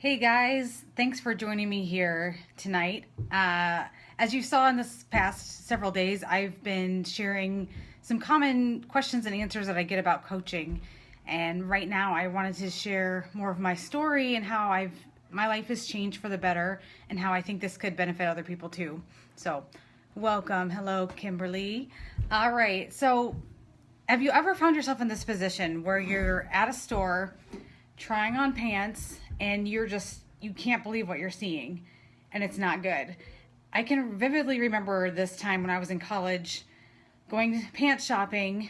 Hey guys, thanks for joining me here tonight. As you saw in this past several days, I've been sharing some common questions and answers that I get about coaching. And right now I wanted to share more of my story and how my life has changed for the better and how I think this could benefit other people too. So, welcome. Hello, Kimberly. All right. So, have you ever found yourself in this position where you're at a store trying on pants and you can't believe what you're seeing and it's not good? I can vividly remember this time when I was in college going pants shopping,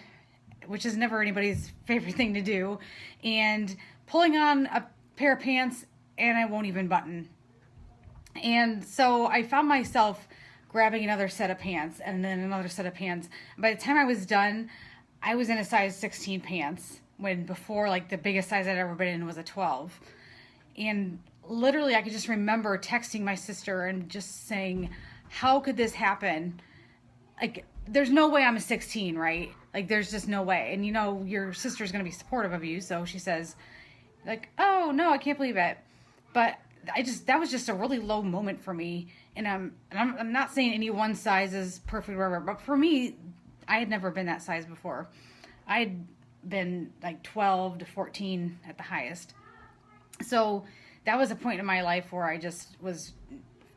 which is never anybody's favorite thing to do, and pulling on a pair of pants and I won't even button. And so I found myself grabbing another set of pants and then another set of pants. By the time I was done, I was in a size 16 pants when before, like, the biggest size I'd ever been in was a 12. And literally I could just remember texting my sister and just saying, how could this happen? Like, there's no way I'm a 16, right? Like, there's just no way. And your sister's going to be supportive of you. So she says, like, oh no, I can't believe it. But that was just a really low moment for me. And I'm not saying any one size is perfect or whatever, but for me, I had never been that size before. I'd been like 12 to 14 at the highest. So that was a point in my life where I was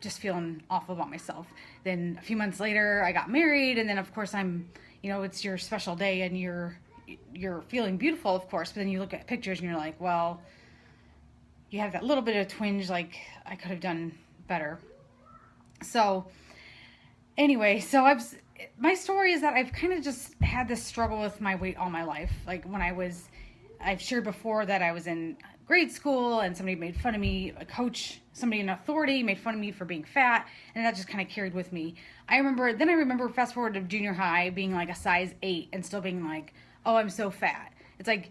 feeling awful about myself. Then a few months later, I got married, and then of course it's your special day and you're feeling beautiful, of course, but then you look at pictures and you're like, well, you have that little bit of twinge, like, I could have done better. So anyway, my story is that I've kind of just had this struggle with my weight all my life. Like, I've shared before that I was in grade school and somebody made fun of me, a coach, somebody in authority made fun of me for being fat, and that just kind of carried with me. I remember fast forward to junior high being like a size 8 and still being like, oh, I'm so fat. It's like,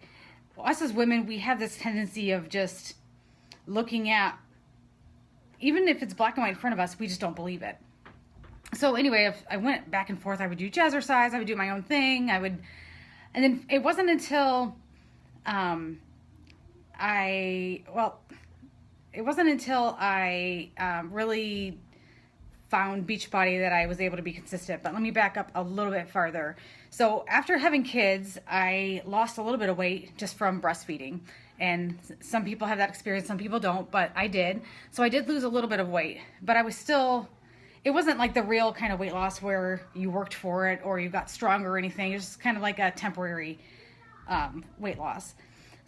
us as women, we have this tendency of just looking at, even if it's black and white in front of us, we just don't believe it. So anyway, if I went back and forth, I would do jazzercise, I would do my own thing, and then it wasn't until I really found Beachbody that I was able to be consistent. But let me back up a little bit farther. So after having kids, I lost a little bit of weight just from breastfeeding. And some people have that experience, some people don't, but I did. So I did lose a little bit of weight, but it wasn't like the real kind of weight loss where you worked for it or you got stronger or anything. It was just kind of like a temporary weight loss.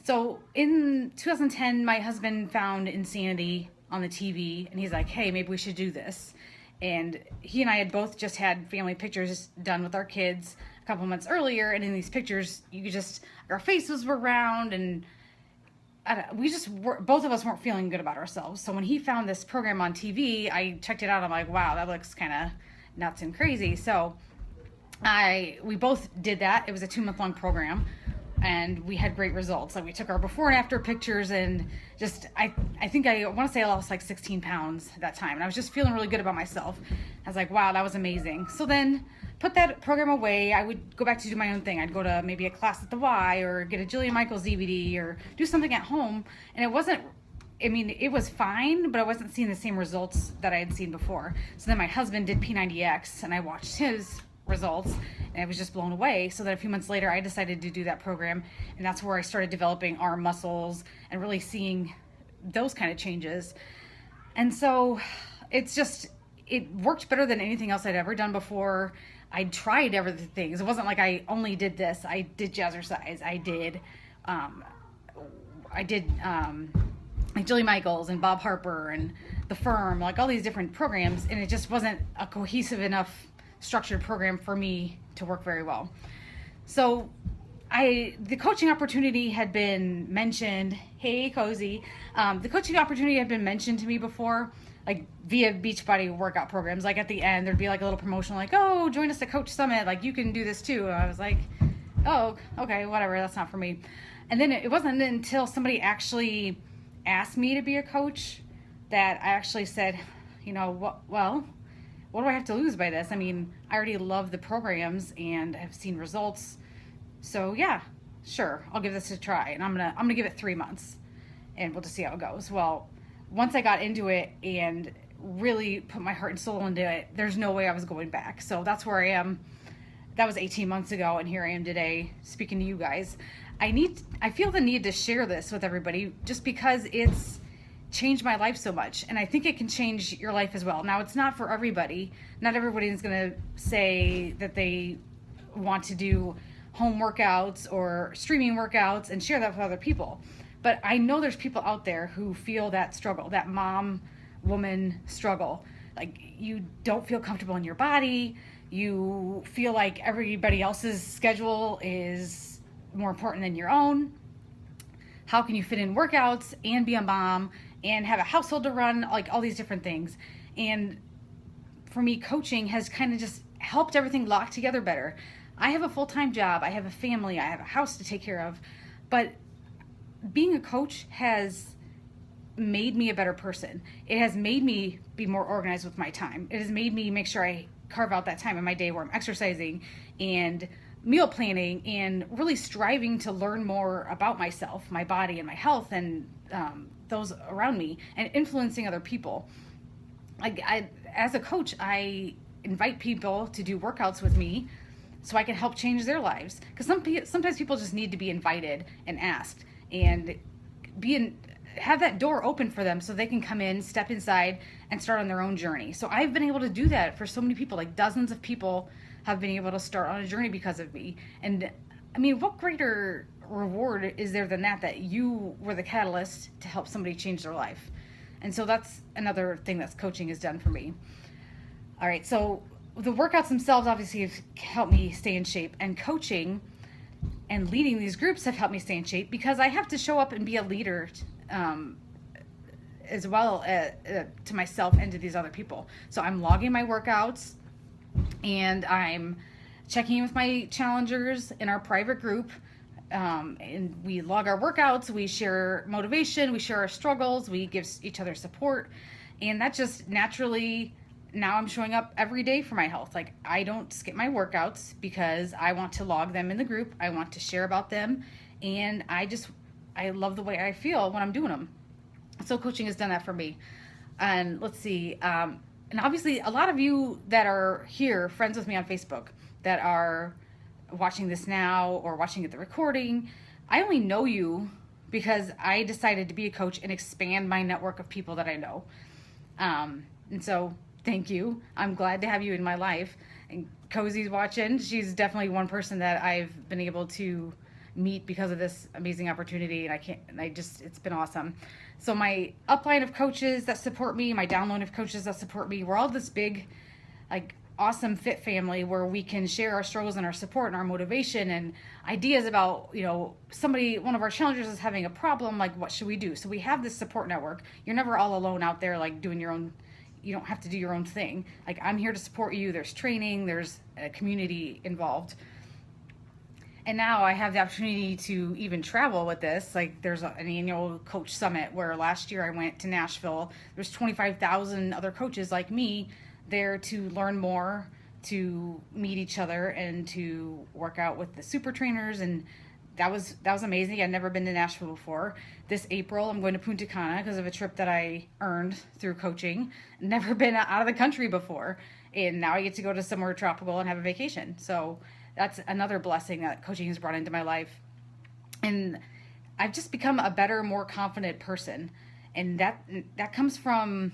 So in 2010, my husband found Insanity on the TV, and he's like, hey, maybe we should do this. And he and I had both just had family pictures done with our kids a couple months earlier, and in these pictures, our faces were round, and both of us weren't feeling good about ourselves. So when he found this program on TV, I checked it out. I'm like, wow, that looks kind of nuts and crazy. So we both did that. It was a 2-month-long program, and we had great results. Like, we took our before and after pictures, and I want to say I lost like 16 pounds at that time, and I was just feeling really good about myself. I was like, wow, that was amazing. So then put that program away. I would go back to do my own thing. I'd go to maybe a class at the Y or get a Jillian Michaels DVD or do something at home. And it was fine, but I wasn't seeing the same results that I had seen before. So then my husband did P90X, and I watched his results, and I was just blown away. So that a few months later, I decided to do that program, and that's where I started developing arm muscles and really seeing those kind of changes. And so it worked better than anything else I'd ever done before. I tried everything things. It wasn't like I only did this. I did jazzercise. I did like Jillian Michaels and Bob Harper and The Firm, like all these different programs, and it just wasn't a cohesive enough structured program for me to work very well. So the coaching opportunity had been mentioned. Hey, Cozy. The coaching opportunity had been mentioned to me before, like via Beachbody workout programs. Like at the end, there'd be like a little promotion, like, oh, join us at Coach Summit. Like, you can do this too. And I was like, oh, okay, whatever. That's not for me. And then it wasn't until somebody actually asked me to be a coach that I actually said, what do I have to lose by this? I mean, I already love the programs and have seen results. So yeah, sure, I'll give this a try. And I'm gonna give it 3 months and we'll just see how it goes. Well, once I got into it and really put my heart and soul into it, there's no way I was going back. So that's where I am. That was 18 months ago, and here I am today speaking to you guys. I feel the need to share this with everybody just because it's changed my life so much, and I think it can change your life as well. Now, it's not for everybody. Not everybody is going to say that they want to do home workouts or streaming workouts and share that with other people. But I know there's people out there who feel that struggle, that mom, woman struggle. Like, you don't feel comfortable in your body. You feel like everybody else's schedule is more important than your own. How can you fit in workouts and be a mom and have a household to run, like all these different things? And for me, coaching has kind of just helped everything lock together better. I have a full-time job, I have a family, I have a house to take care of, but being a coach has made me a better person. It has made me be more organized with my time. It has made me make sure I carve out that time in my day where I'm exercising and meal planning and really striving to learn more about myself, my body, and my health, and those around me, and influencing other people. As a coach, I invite people to do workouts with me so I can help change their lives. Because sometimes people just need to be invited and asked, and have that door open for them so they can come in, step inside, and start on their own journey. So I've been able to do that for so many people. Like, dozens of people have been able to start on a journey because of me. And I mean, what greater reward is there than that you were the catalyst to help somebody change their life? And so that's another thing that coaching has done for me. All right, so the workouts themselves obviously have helped me stay in shape, and coaching and leading these groups have helped me stay in shape because I have to show up and be a leader as well to myself and to these other people. So I'm logging my workouts, and I'm checking in with my challengers in our private group, and we log our workouts, we share motivation, we share our struggles, we give each other support, and that just naturally, now I'm showing up every day for my health. Like, I don't skip my workouts because I want to log them in the group, I want to share about them, and I love the way I feel when I'm doing them. So coaching has done that for me. And let's see, and obviously a lot of you that are here, friends with me on Facebook, that are watching this now or watching it the recording, I only know you because I decided to be a coach and expand my network of people that I know. And so thank you. I'm glad to have you in my life. And Cozy's watching. She's definitely one person that I've been able to meet because of this amazing opportunity, and it's been awesome. So my upline of coaches that support me, my downline of coaches that support me, we're all this big, like, awesome fit family where we can share our struggles and our support and our motivation and ideas about, one of our challengers is having a problem, like, what should we do? So we have this support network. You're never all alone out there, like, doing your own. You don't have to do your own thing. Like, I'm here to support you. There's training, there's a community involved. And now I have the opportunity to even travel with this. Like, there's an annual coach summit where last year I went to Nashville. There's 25,000 other coaches like me there to learn more, to meet each other, and to work out with the super trainers. And that was amazing. I'd never been to Nashville before. This April, I'm going to Punta Cana because of a trip that I earned through coaching. Never been out of the country before. And now I get to go to somewhere tropical and have a vacation. So that's another blessing that coaching has brought into my life. And I've just become a better, more confident person. And that comes from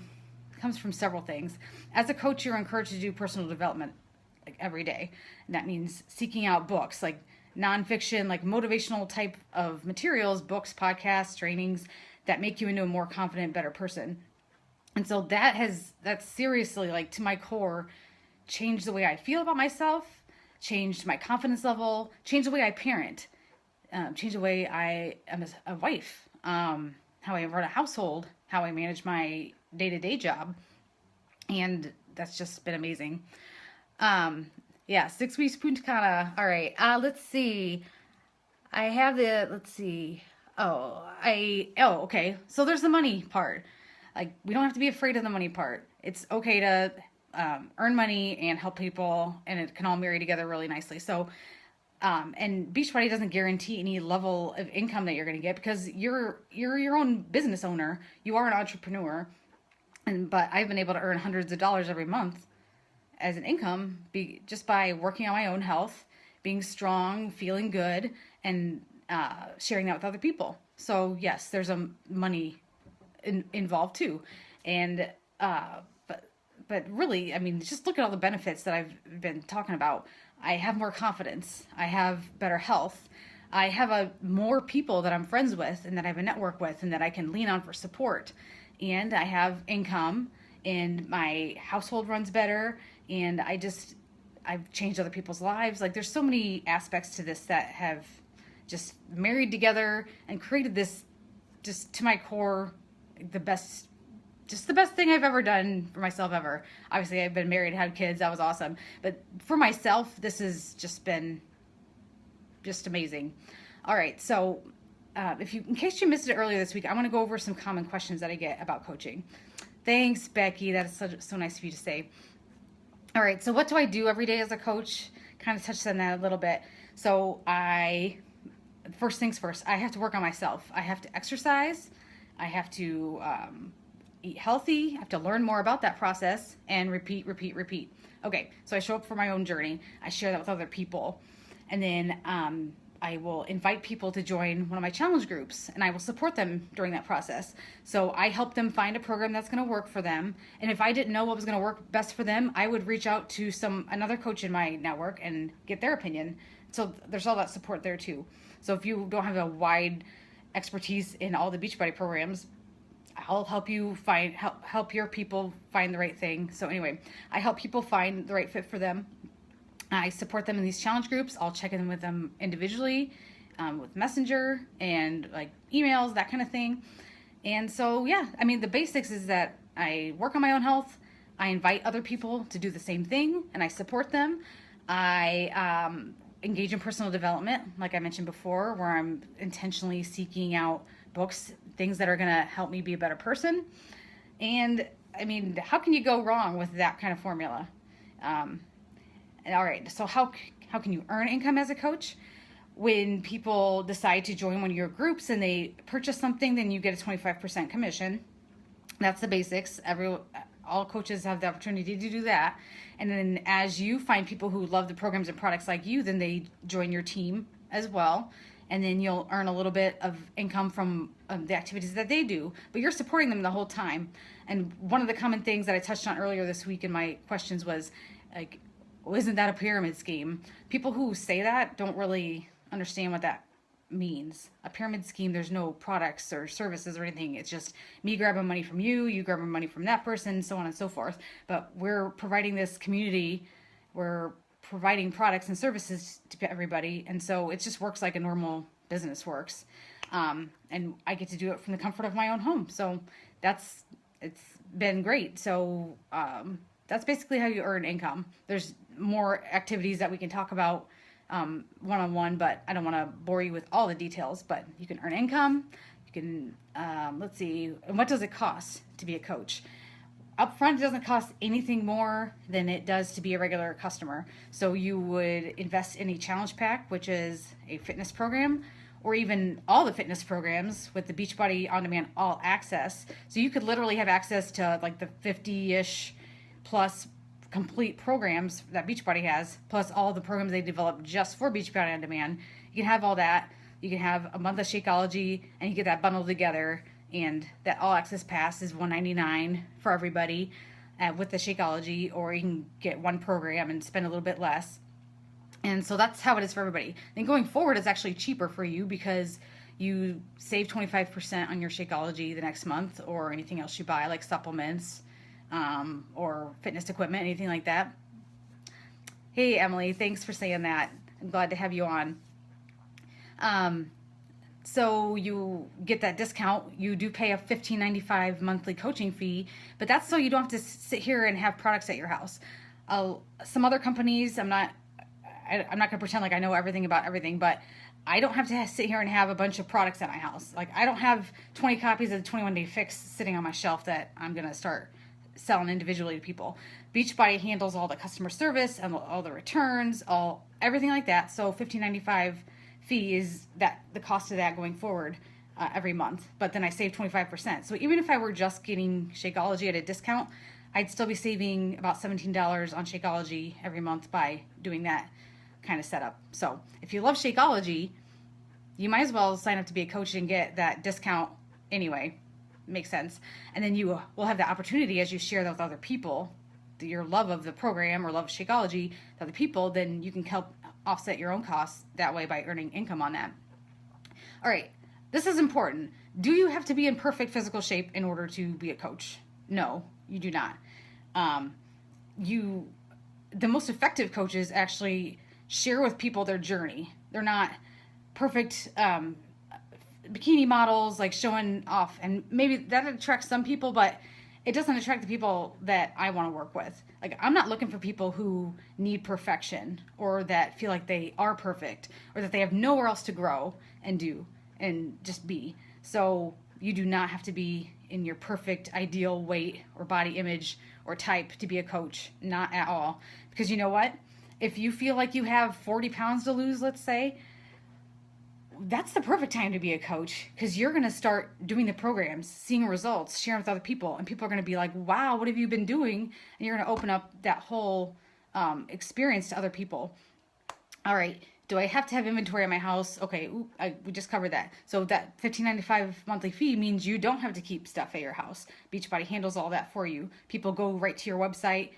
several things. As a coach, you're encouraged to do personal development, like, every day. And that means seeking out books, like nonfiction, like motivational type of materials, books, podcasts, trainings that make you into a more confident, better person. And so that's seriously, like, to my core, changed the way I feel about myself, changed my confidence level, changed the way I parent, changed the way I am a wife, how I run a household, how I manage my day-to-day job. And that's just been amazing. 6 weeks Punta Cana. All right. Let's see. I have okay. So there's the money part. Like, we don't have to be afraid of the money part. It's okay to earn money and help people, and it can all marry together really nicely. So And Beachbody doesn't guarantee any level of income that you're going to get, because you're your own business owner. You are an entrepreneur. But I've been able to earn hundreds of dollars every month as an income, just by working on my own health, being strong, feeling good, and sharing that with other people. So yes, there's a money involved too. And but really, I mean, just look at all the benefits that I've been talking about. I have more confidence. I have better health. I have more people that I'm friends with and that I have a network with and that I can lean on for support. And I have income, and my household runs better, and I've changed other people's lives. Like, there's so many aspects to this that have just married together and created this, just to my core, the best thing I've ever done for myself ever. Obviously, I've been married, had kids, that was awesome. But for myself, this has just been just amazing. All right, so in case you missed it earlier this week, I want to go over some common questions that I get about coaching. Thanks, Becky. That is so nice of you to say. All right, so what do I do every day as a coach? Kind of touched on that a little bit. So first things first, I have to work on myself. I have to exercise. I have to eat healthy. I have to learn more about that process and repeat. Okay, so I show up for my own journey. I share that with other people. And then I will invite people to join one of my challenge groups, and I will support them during that process. So I help them find a program that's going to work for them. And if I didn't know what was going to work best for them, I would reach out to another coach in my network and get their opinion. So there's all that support there too. So if you don't have a wide expertise in all the Beachbody programs, I'll help you help your people find the right thing. So anyway, I help people find the right fit for them. I support them in these challenge groups. I'll check in with them individually, with Messenger and like emails, that kind of thing. And so, yeah, I mean, the basics is that I work on my own health. I invite other people to do the same thing, and I support them. I engage in personal development, like I mentioned before, where I'm intentionally seeking out books, things that are going to help me be a better person. And I mean, how can you go wrong with that kind of formula? All right, so how can you earn income as a coach? When people decide to join one of your groups and they purchase something, then you get a 25% commission. That's the basics. All coaches have the opportunity to do that. And then as you find people who love the programs and products like you, then they join your team as well. And then you'll earn a little bit of income from the activities that they do, but you're supporting them the whole time. And one of the common things that I touched on earlier this week in my questions was like, well, isn't that a pyramid scheme? People who say that don't really understand what that means. A pyramid scheme, there's no products or services or anything. It's just me grabbing money from you, you grabbing money from that person, so on and so forth. But we're providing this community, we're providing products and services to everybody, and so it just works like a normal business works. And I get to do it from the comfort of my own home. So it's been great. So that's basically how you earn income. There's more activities that we can talk about one-on-one, but I don't want to bore you with all the details. But you can earn income. You can, let's see, and what does it cost to be a coach? Upfront, it doesn't cost anything more than it does to be a regular customer. So you would invest in a challenge pack, which is a fitness program, or even all the fitness programs with the Beachbody On Demand All Access. So you could literally have access to like the 50-ish plus complete programs that Beachbody has, plus all the programs they develop just for Beachbody On Demand. You can have all that. You can have a month of Shakeology, and you get that bundled together. And that all access pass is $199 for everybody with the Shakeology, or you can get one program and spend a little bit less. And so that's how it is for everybody. Then going forward, it's actually cheaper for you because you save 25% on your Shakeology the next month, or anything else you buy, like supplements or fitness equipment, anything like that. Hey, Emily, thanks for saying that. I'm glad to have you on. So you get that discount. You do pay a $15.95 monthly coaching fee, but that's so you don't have to sit here and have products at your house. Some other companies, I'm not going to pretend like I know everything about everything, but I don't have to sit here and have a bunch of products at my house. Like, I don't have 20 copies of the 21-Day Fix sitting on my shelf that I'm going to start selling individually to people. Beachbody handles all the customer service and all the returns, everything like that. So $15.95 fee is the cost of that going forward every month. But then I save 25%. So even if I were just getting Shakeology at a discount, I'd still be saving about $17 on Shakeology every month by doing that kind of setup. So if you love Shakeology, you might as well sign up to be a coach and get that discount anyway. Makes sense. And then you will have the opportunity, as you share that with other people, your love of the program or love of Shakeology to other people, then you can help offset your own costs that way by earning income on that. All right, this is important. Do you have to be in perfect physical shape in order to be a coach? No, you do not. The most effective coaches actually share with people their journey. They're not perfect bikini models like showing off, and maybe that attracts some people, but it doesn't attract the people that I want to work with. Like, I'm not looking for people who need perfection or that feel like they are perfect or that they have nowhere else to grow and do and just be. So you do not have to be in your perfect ideal weight or body image or type to be a coach. Not at all. Because you know what? If you feel like you have 40 pounds to lose, let's say, that's the perfect time to be a coach, because you're going to start doing the programs, seeing results, sharing with other people, and people are going to be like, wow, what have you been doing? And you're going to open up that whole experience to other people. All right. Do I have to have inventory in my house? Okay, we just covered that. So that $15.95 monthly fee means you don't have to keep stuff at your house. Beachbody handles all that for you. People go right to your website,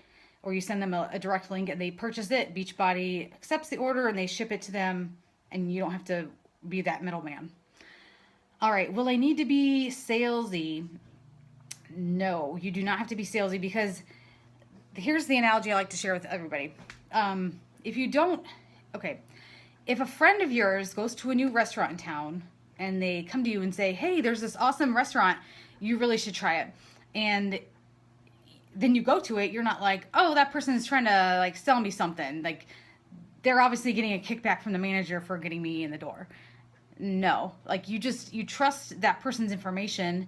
or you send them a direct link and they purchase it. Beachbody accepts the order and they ship it to them, and you don't have to be that middleman. All right, will I need to be salesy? No, you do not have to be salesy, because here's the analogy I like to share with everybody. If a friend of yours goes to a new restaurant in town and they come to you and say, hey, there's this awesome restaurant, you really should try it. And then you go to it, you're not like, oh, that person is trying to like sell me something. Like, they're obviously getting a kickback from the manager for getting me in the door. No, like you trust that person's information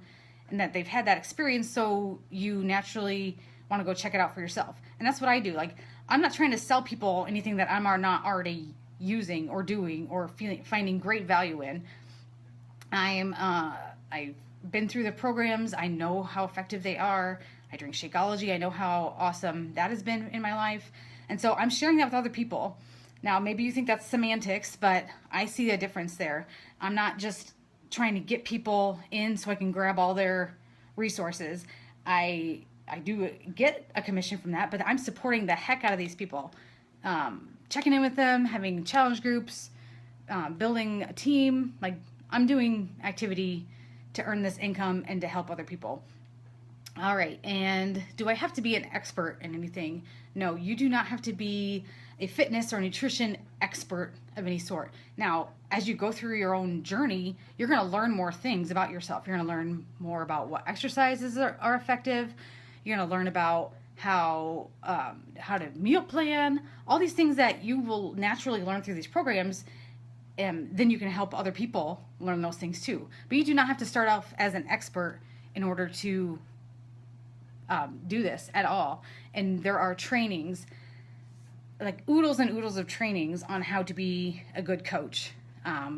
and that they've had that experience, so you naturally want to go check it out for yourself. And that's what I do. Like, I'm not trying to sell people anything that I'm not already using or doing or finding great value in. I've been through the programs. I know how effective they are. I drink Shakeology. I know how awesome that has been in my life. And so I'm sharing that with other people. Now, maybe you think that's semantics, but I see a difference there. I'm not just trying to get people in so I can grab all their resources. I do get a commission from that, but I'm supporting the heck out of these people. Checking in with them, having challenge groups, building a team. Like, I'm doing activity to earn this income and to help other people. All right, and do I have to be an expert in anything? No, you do not have to be a fitness or nutrition expert of any sort. Now, as you go through your own journey, you're going to learn more things about yourself. You're going to learn more about what exercises are effective. You're going to learn about how to meal plan, all these things that you will naturally learn through these programs, and then you can help other people learn those things too. But you do not have to start off as an expert in order to do this at all. And there are trainings, like oodles and oodles of trainings on how to be a good coach.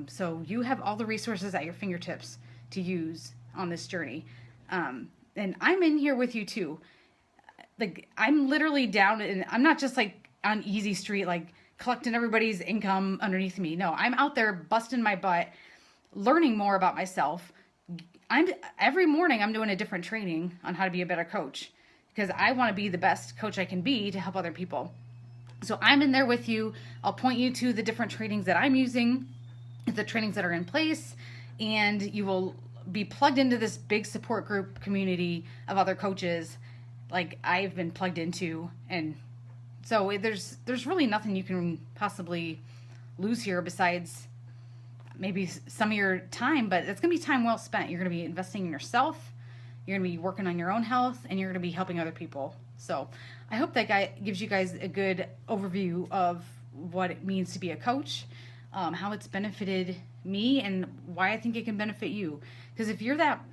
So you have all the resources at your fingertips to use on this journey. And I'm in here with you too. Like, I'm literally down, and I'm not just like on easy street, like collecting everybody's income underneath me. No, I'm out there busting my butt, learning more about myself. Every morning I'm doing a different training on how to be a better coach, because I want to be the best coach I can be to help other people. So I'm in there with you. I'll point you to the different trainings that I'm using, the trainings that are in place, and you will be plugged into this big support group community of other coaches like I've been plugged into. And so there's really nothing you can possibly lose here besides maybe some of your time, but it's going to be time well spent. You're going to be investing in yourself. You're going to be working on your own health, and you're going to be helping other people. So I hope that gives you guys a good overview of what it means to be a coach, how it's benefited me, and why I think it can benefit you. Because if you're that,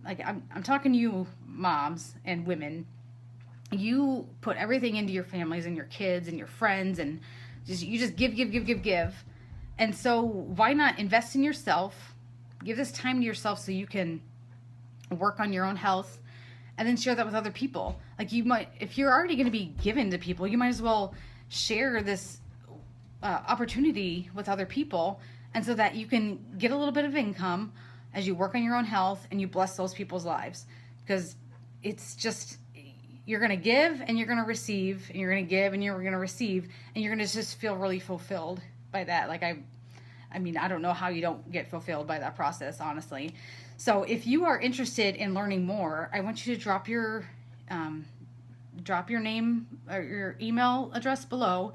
like, I'm talking to you moms and women, you put everything into your families and your kids and your friends and You just give, give, give, give, give. And so why not invest in yourself? Give this time to yourself so you can work on your own health, and then share that with other people. Like, you might, if you're already going to be given to people, you might as well share this opportunity with other people, and so that you can get a little bit of income as you work on your own health and you bless those people's lives. Because it's just, you're going to give and you're going to receive, and you're going to give and you're going to receive, and you're going to just feel really fulfilled by that. Like, I mean, I don't know how you don't get fulfilled by that process, honestly. So if you are interested in learning more, I want you to drop your name or your email address below,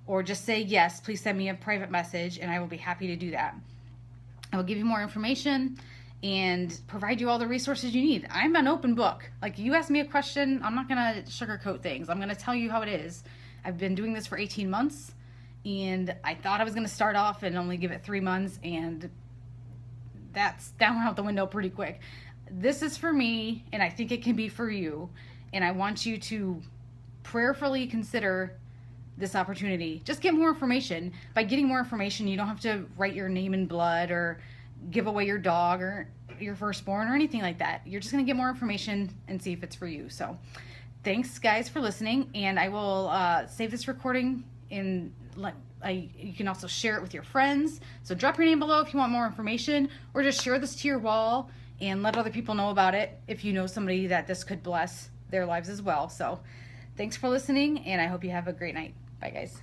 or just say, yes, please send me a private message, and I will be happy to do that. I will give you more information and provide you all the resources you need. I'm an open book. Like, you ask me a question, I'm not gonna sugarcoat things. I'm gonna tell you how it is. I've been doing this for 18 months, and I thought I was gonna start off and only give it 3 months, and that's down out the window pretty quick. This is for me, and I think it can be for you, and I want you to prayerfully consider this opportunity. Just get more information. By getting more information, you don't have to write your name in blood or give away your dog or your firstborn or anything like that. You're just going to get more information and see if it's for you. So thanks, guys, for listening, and I will save this recording in you can also share it with your friends. So drop your name below if you want more information, or just share this to your wall and let other people know about it if you know somebody that this could bless their lives as well. So thanks for listening, and I hope you have a great night. Bye, guys.